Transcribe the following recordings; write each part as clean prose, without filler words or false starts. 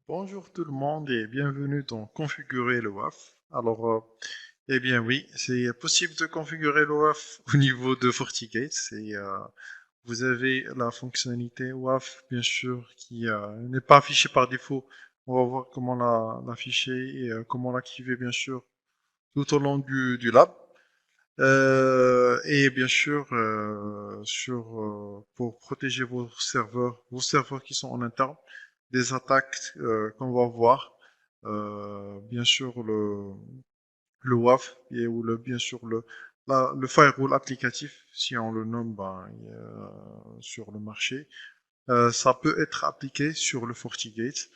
Bonjour tout le monde et bienvenue dans Configurer le WAF. Eh bien oui, c'est possible de configurer le WAF au niveau de FortiGate. Vous avez la fonctionnalité WAF, bien sûr, qui n'est pas affichée par défaut. On va voir comment l'afficher et comment l'activer, bien sûr, tout au long du lab. Et bien sûr, pour protéger vos serveurs qui sont en interne, des attaques qu'on va voir. Bien sûr, le WAF ou bien sûr le firewall applicatif, si on le nomme sur le marché. Ça peut être appliqué sur le FortiGate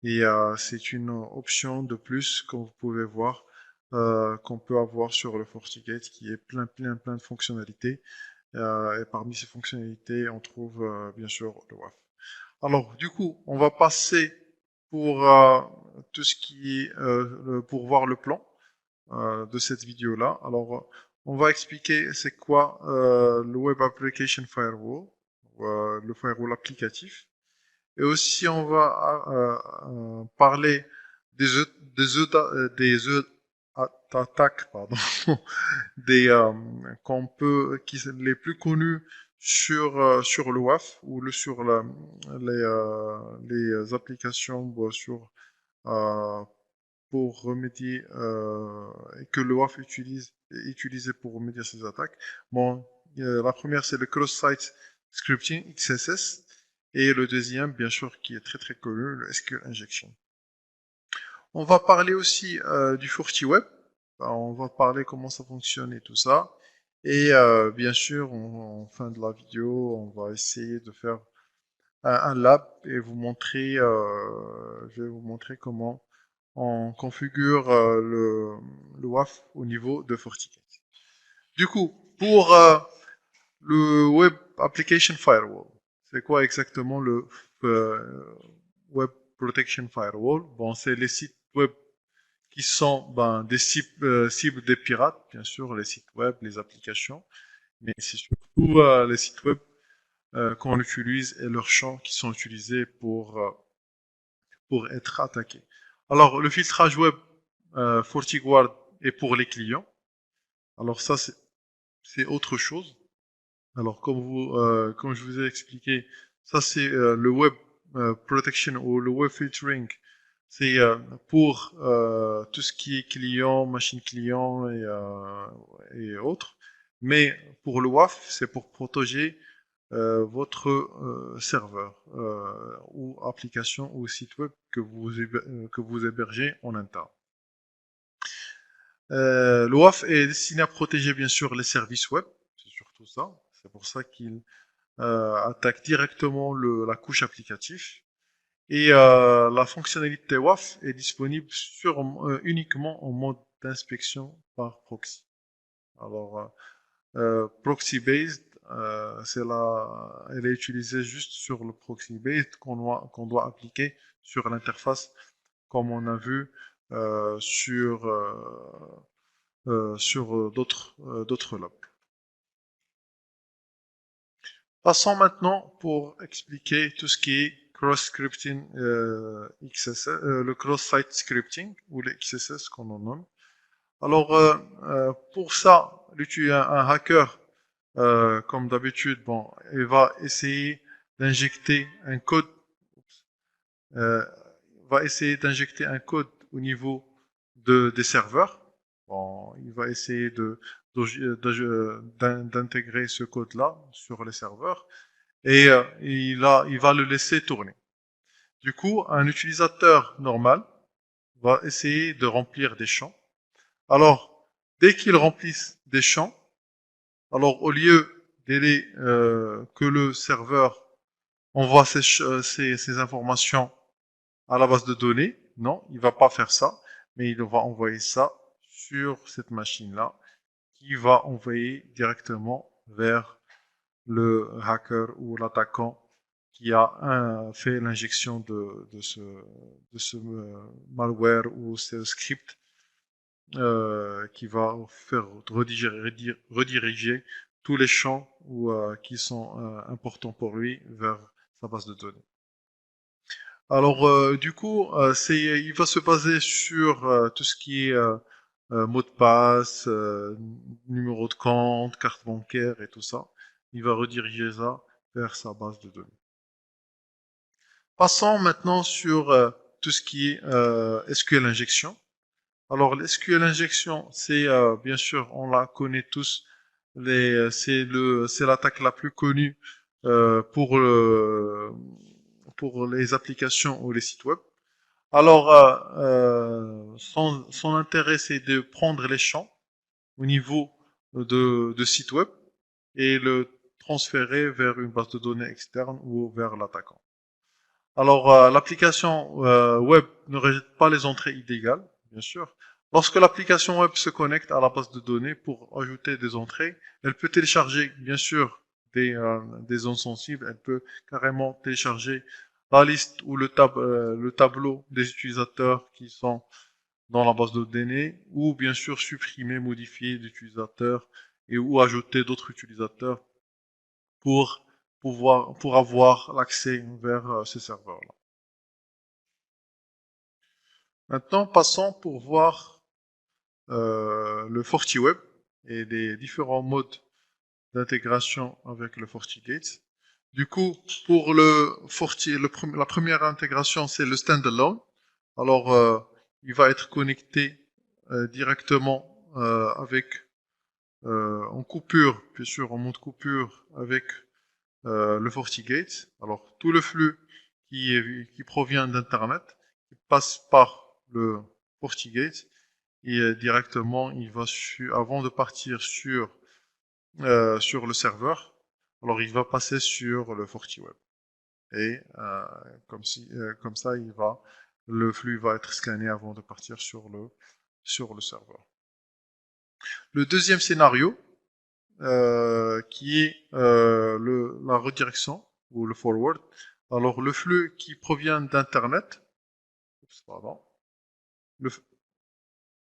et c'est une option de plus que vous pouvez voir qu'on peut avoir sur le FortiGate qui est plein de fonctionnalités. Et parmi ces fonctionnalités, on trouve bien sûr le WAF. Alors, du coup, on va passer pour tout ce qui est pour voir le plan de cette vidéo-là. Alors, on va expliquer c'est quoi le Web Application Firewall, le firewall applicatif. Et aussi, on va parler des attaques, pardon, qui sont les plus connus sur le WAF ou les applications euh, pour remédier et que le WAF est utilisé pour remédier à ces attaques. Bon, la première c'est le cross-site scripting XSS et le deuxième, bien sûr, qui est très connu, le SQL injection. On va parler aussi du FortiWeb. On va parler comment ça fonctionne et tout ça. Et bien sûr, en fin de la vidéo, on va essayer de faire un lab et je vais vous montrer comment on configure le WAF au niveau de FortiGate. Du coup, pour le Web Application Firewall, c'est quoi exactement le Web Protection Firewall? Bon, c'est les sites web qui sont des cibles des pirates, bien sûr, les sites web, les applications, mais c'est surtout les sites web qu'on utilise et leurs champs qui sont utilisés pour être attaqués. Alors, le filtrage web FortiGuard est pour les clients. Alors ça, c'est autre chose. Alors, comme je vous ai expliqué, ça c'est le web protection ou le web filtering. C'est pour tout ce qui est client, machine client et autres. Mais pour le WAF, c'est pour protéger votre serveur ou application ou site web que vous hébergez en interne. Le WAF est destiné à protéger bien sûr les services web, c'est surtout ça. C'est pour ça qu'il attaque directement la couche applicative. Et la fonctionnalité WAF est disponible uniquement en mode d'inspection par proxy. Alors, proxy based, elle est utilisée juste sur le proxy based qu'on doit appliquer sur l'interface, comme on a vu sur d'autres labs. Passons maintenant pour expliquer tout ce qui est cross-scripting XSS, le cross-site scripting ou le XSS qu'on en nomme. Alors pour ça, un hacker, comme d'habitude, bon, il va essayer d'injecter un code, euh, au niveau des serveurs. Bon, il va essayer d'intégrer ce code-là sur les serveurs et il va le laisser tourner. Du coup, un utilisateur normal va essayer de remplir des champs. Alors, dès qu'il remplisse des champs, alors au lieu que le serveur envoie ces informations à la base de données, non, il va pas faire ça, mais il va envoyer ça sur cette machine-là, qui va envoyer directement vers le hacker ou l'attaquant qui a fait l'injection de ce malware ou ce script qui va faire rediriger tous les champs qui sont importants pour lui vers sa base de données. Alors, du coup, il va se baser sur tout ce qui est mot de passe, numéro de compte, carte bancaire et tout ça. Il va rediriger ça vers sa base de données. Passons maintenant sur tout ce qui est SQL injection. Alors, l'SQL injection, c'est bien sûr, on la connaît tous, c'est l'attaque la plus connue pour les applications ou les sites web. Alors, son intérêt, c'est de prendre les champs au niveau de site web et le transférer vers une base de données externe ou vers l'attaquant. Alors, l'application web ne rejette pas les entrées illégales, bien sûr. Lorsque l'application web se connecte à la base de données pour ajouter des entrées, elle peut télécharger, bien sûr, des zones sensibles. Elle peut carrément télécharger la liste ou le tableau des utilisateurs qui sont dans la base de données, ou bien sûr supprimer, modifier l'utilisateur et ou ajouter d'autres utilisateurs pour pour avoir l'accès vers ce serveur-là. Maintenant, passons pour voir le FortiWeb et les différents modes d'intégration avec le FortiGate. Du coup, pour la première intégration, c'est le standalone. Alors, il va être connecté directement avec en coupure, bien sûr, en mode coupure avec le FortiGate. Alors, tout le flux qui provient d'Internet, qui passe par le FortiGate, et directement, il va avant de partir sur le serveur, alors il va passer sur le FortiWeb. Et comme ça, le flux va être scanné avant de partir sur le serveur. Le deuxième scénario, qui est la redirection ou le forward. Alors le flux qui provient d'Internet, pardon, le,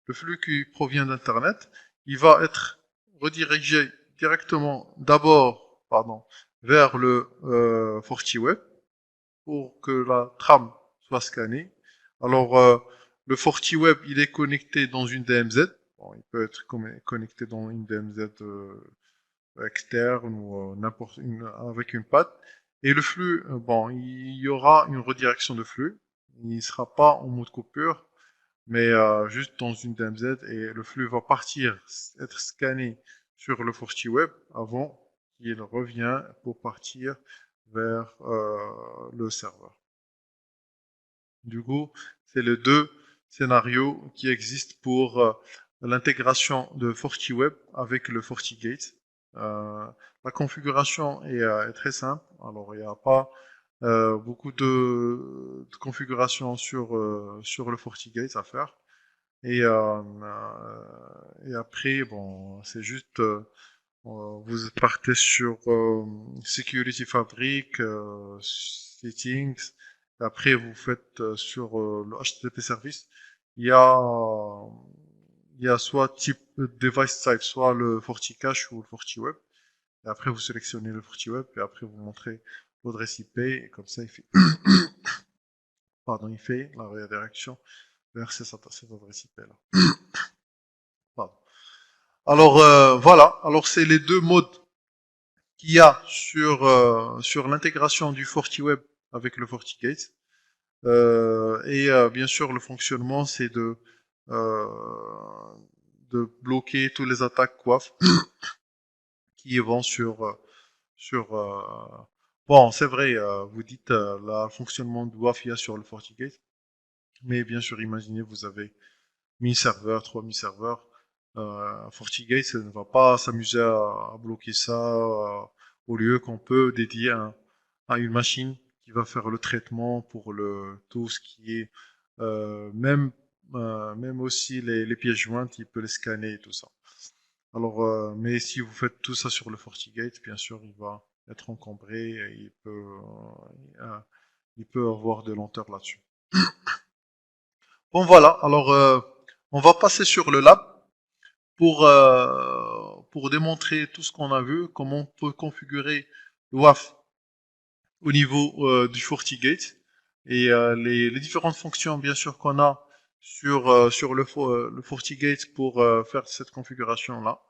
le flux qui provient d'Internet, il va être redirigé directement d'abord, vers le FortiWeb pour que la trame soit scannée. Alors le FortiWeb, il est connecté dans une DMZ. Bon, il peut être connecté dans une DMZ externe ou avec une patte. Et le flux, bon, il y aura une redirection de flux. Il ne sera pas en mode coupure, mais juste dans une DMZ et le flux va partir, être scanné sur le FortiWeb avant qu'il revient pour partir vers le serveur. Du coup, c'est les deux scénarios qui existent pour l'intégration de FortiWeb avec le FortiGate. La configuration est très simple. Alors, il n'y a pas beaucoup de configuration sur le FortiGate à faire. Et après, bon, c'est juste, vous partez sur Security Fabric, Settings. Et après, vous faites sur le HTTP Service. Il y a, il y a soit type device type, soit le FortiCache ou le FortiWeb. Et après, vous sélectionnez le FortiWeb et après, vous montrez l'adresse IP et comme ça, il fait la redirection vers cette adresse IP là. Pardon. Alors voilà, alors c'est les deux modes qu'il y a sur l'intégration du FortiWeb avec le FortiGate. Bien sûr, le fonctionnement, c'est euh, de bloquer toutes les attaques WAF qui vont sur bon, c'est vrai, vous dites le fonctionnement de WAF il y a sur le FortiGate, mais bien sûr, imaginez vous avez 1000 serveurs, 3000 serveurs. FortiGate ça ne va pas s'amuser à bloquer ça au lieu qu'on peut dédier à une machine qui va faire le traitement pour tout ce qui est même aussi les pièces jointes, il peut les scanner et tout ça. Alors, mais si vous faites tout ça sur le FortiGate, bien sûr, il va être encombré et il peut avoir de lenteur là-dessus. Bon voilà, alors on va passer sur le lab pour démontrer tout ce qu'on a vu, comment on peut configurer le WAF au niveau du FortiGate. et les différentes fonctions, bien sûr, qu'on a sur le FortiGate pour faire cette configuration-là.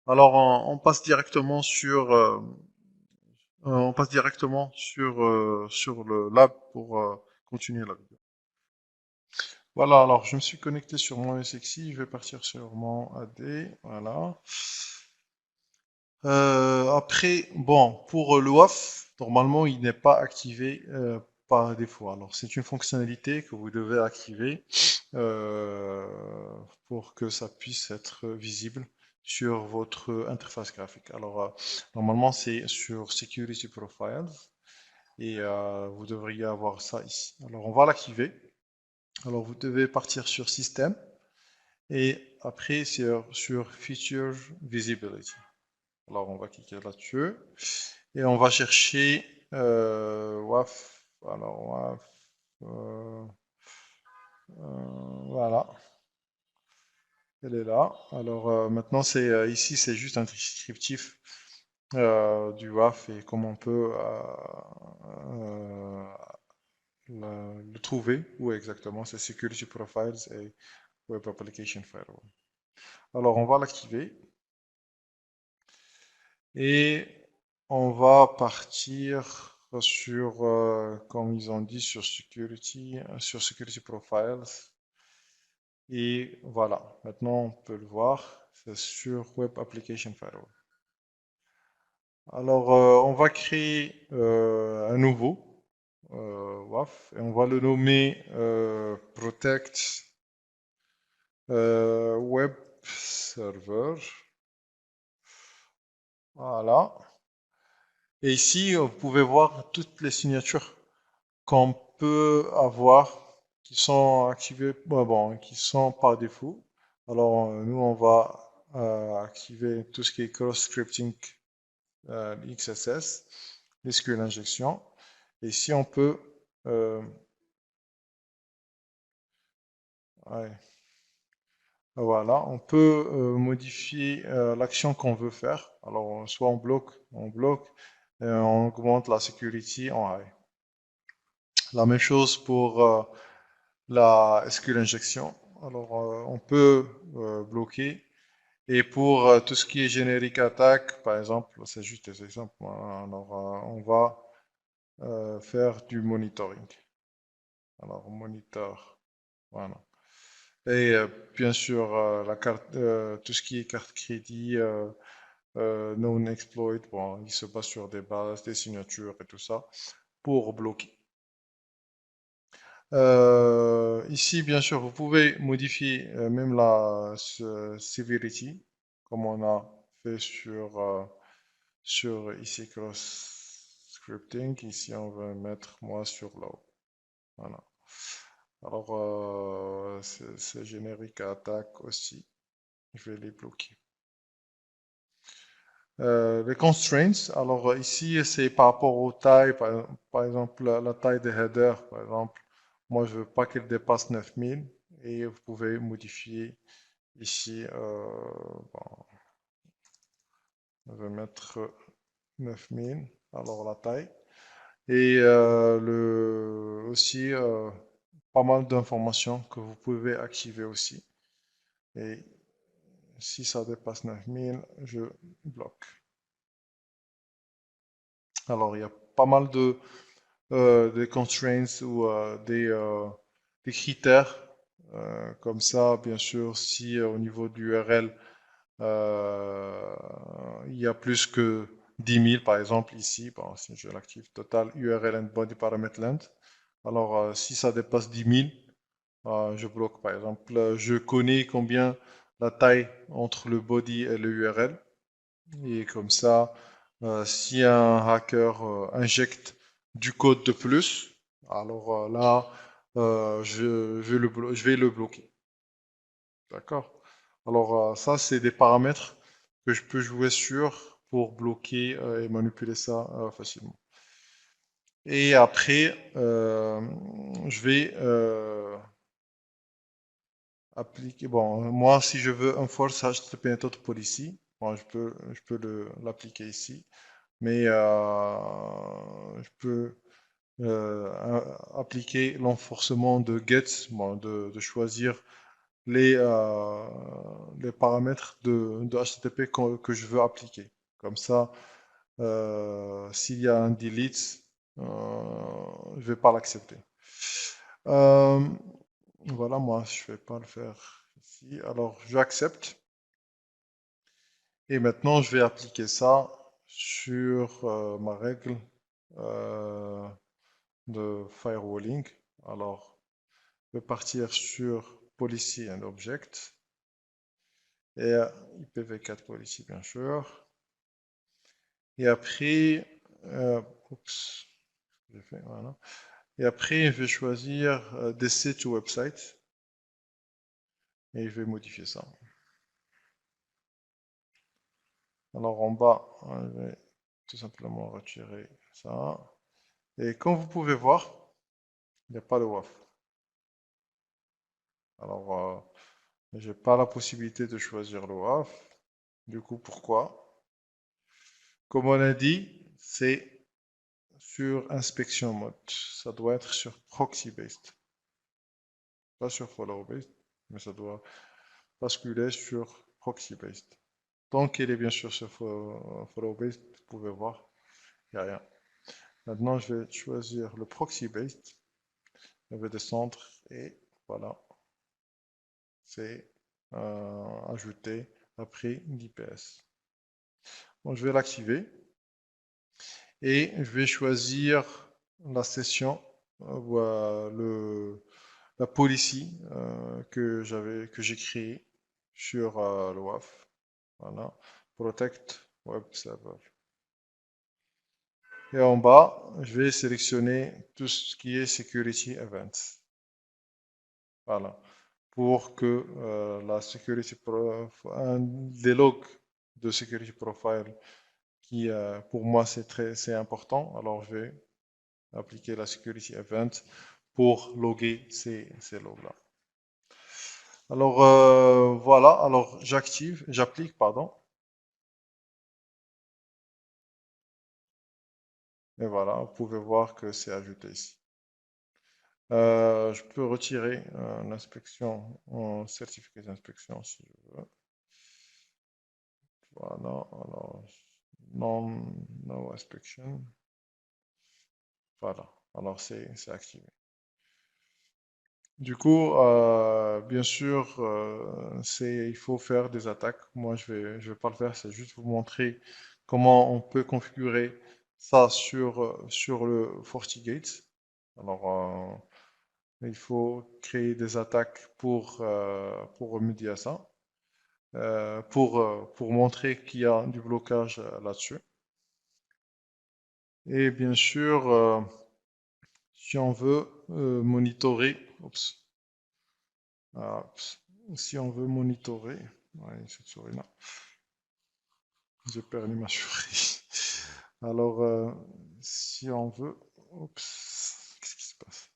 Alors, on passe directement sur le lab pour continuer la vidéo. Voilà, alors je me suis connecté sur mon SXI, je vais partir sur mon AD, voilà. Après, bon, pour le WAF, normalement, il n'est pas activé par défaut. Alors, c'est une fonctionnalité que vous devez activer euh, pour que ça puisse être visible sur votre interface graphique. Alors, normalement, c'est sur Security Profiles et vous devriez avoir ça ici. Alors, on va l'activer. Alors, vous devez partir sur System et après sur Feature Visibility. Alors, on va cliquer là-dessus et on va chercher WAF. Alors, WAF, voilà, elle est là. Alors, maintenant, ici, c'est juste un descriptif du WAF et comment on peut le trouver. Où exactement? C'est Security Profiles et Web Application Firewall. Alors, on va l'activer et on va partir sur, comme ils ont dit, sur Security Profiles. Et voilà, maintenant on peut le voir, c'est sur Web Application Firewall. Alors, on va créer un nouveau WAF et on va le nommer Protect Web Server. Voilà. Et ici, vous pouvez voir toutes les signatures qu'on peut avoir qui sont activées, bon, qui sont par défaut. Alors, nous, on va activer tout ce qui est cross-scripting, XSS, SQL injection. Et ici, on peut, ouais, voilà, on peut modifier l'action qu'on veut faire. Alors, soit on bloque, et on augmente la security en high. La même chose pour la SQL injection. Alors, on peut bloquer. Et pour tout ce qui est générique attaque, par exemple, c'est juste des exemples. Alors, on va faire du monitoring. Alors, monitor. Voilà. Et bien sûr, tout ce qui est carte crédit, non exploit, bon, il se base sur des bases, des signatures et tout ça pour bloquer. Ici, bien sûr, vous pouvez modifier même la severity, comme on a fait sur ici cross scripting. Ici, on va mettre moi sur low. Voilà. Alors, c'est générique à attaque aussi. Je vais les bloquer. Les constraints, alors ici c'est par rapport aux tailles, par exemple la taille des headers, par exemple, moi je veux pas qu'elle dépasse 9000 et vous pouvez modifier ici, bon, je vais mettre 9000, alors la taille, et aussi pas mal d'informations que vous pouvez activer aussi, et si ça dépasse 9000, je bloque. Alors il y a pas mal des constraints ou des critères. Comme ça, bien sûr, si au niveau du URL, il y a plus que 10 000, par exemple, ici, bon, si je l'active, total URL and body parameter length. Alors, si ça dépasse 10 000, je bloque, par exemple. Je connais combien la taille entre le body et le URL. Et comme ça, si un hacker injecte du code de plus, alors là, je vais le bloquer. D'accord? Alors ça, c'est des paramètres que je peux jouer sur pour bloquer et manipuler ça facilement. Et après, je vais appliquer. Bon, moi, si je veux un force HTTP Method Policy, bon, je peux l'appliquer ici. Mais je peux appliquer l'enforcement de get, bon, de choisir les paramètres de HTTP que je veux appliquer. Comme ça, s'il y a un delete, je vais pas l'accepter. Euh, voilà, moi, je vais pas le faire ici. Alors, j'accepte. Et maintenant, je vais appliquer ça sur ma règle euh, de firewalling. Alors, je vais partir sur Policy and Object et IPv4 Policy, bien sûr. Et après, oups, j'ai fait, voilà. Et après, je vais choisir DC to Website et je vais modifier ça. Alors en bas, je vais tout simplement retirer ça. Et comme vous pouvez voir, il n'y a pas de WAF. Alors, j'ai pas la possibilité de choisir le WAF. Du coup, pourquoi? Comme on a dit, c'est sur inspection mode. Ça doit être sur proxy based, pas sur follow based, mais ça doit basculer sur proxy based. Tant qu'elle est bien sûr sur follow based, vous pouvez voir, il n'y a rien. Maintenant, je vais choisir le proxy based. Je vais descendre et voilà, c'est ajouté après l'IPS. Bon, je vais l'activer et je vais choisir la session ou la policy que j'ai créée sur le WAF. Voilà, Protect Web Server. Et en bas, je vais sélectionner tout ce qui est Security Events. Voilà, pour que la security des logs de security profile qui pour moi c'est important. Alors je vais appliquer la security event pour loguer ces logs-là. Alors voilà, alors j'applique, pardon. Et voilà, vous pouvez voir que c'est ajouté ici. Je peux retirer l'inspection, certificat d'inspection si je veux. Voilà, alors no inspection. Voilà, alors c'est activé. Du coup, bien sûr, il faut faire des attaques. Moi, je vais pas le faire, c'est juste vous montrer comment on peut configurer ça sur le FortiGate. Alors, il faut créer des attaques pour remédier à ça, pour montrer qu'il y a du blocage là-dessus. Et bien sûr, si on veut monitorer, si on veut monitorer, ouais, cette souris-là, j'ai perdu ma souris. Alors, si on veut, qu'est-ce qui se passe?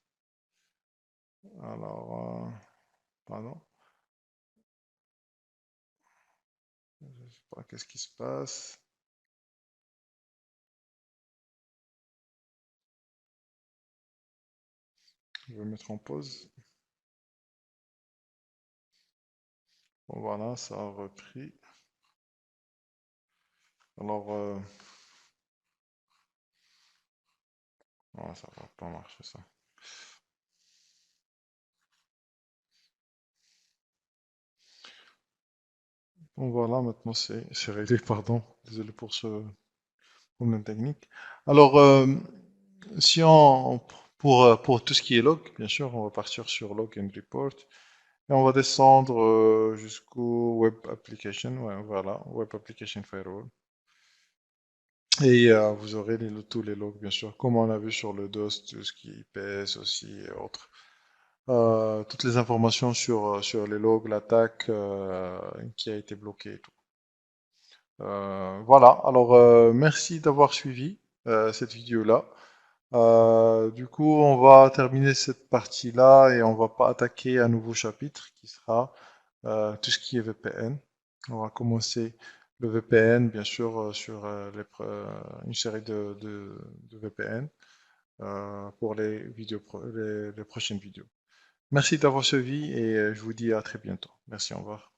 Alors, pardon, je ne sais pas qu'est-ce qui se passe. Je vais mettre en pause. Bon, voilà, ça a repris. Alors, non, ça va pas marcher ça. Bon, voilà, maintenant c'est réglé, pardon. Désolé pour ce problème technique. Alors, si on, pour tout ce qui est log, bien sûr, on va partir sur log and report. Et on va descendre jusqu'au Web Application, ouais, voilà, Web Application Firewall. Et vous aurez tous les logs, bien sûr, comme on a vu sur le DOS, tout ce qui est IPS aussi et autres. Toutes les informations sur les logs, l'attaque qui a été bloquée et tout. Voilà, alors merci d'avoir suivi cette vidéo-là. Du coup, on va terminer cette partie-là et on va pas attaquer un nouveau chapitre qui sera tout ce qui est VPN. On va commencer le VPN, bien sûr, sur une série de VPN. pour les les prochaines vidéos. Merci d'avoir suivi et je vous dis à très bientôt. Merci, au revoir.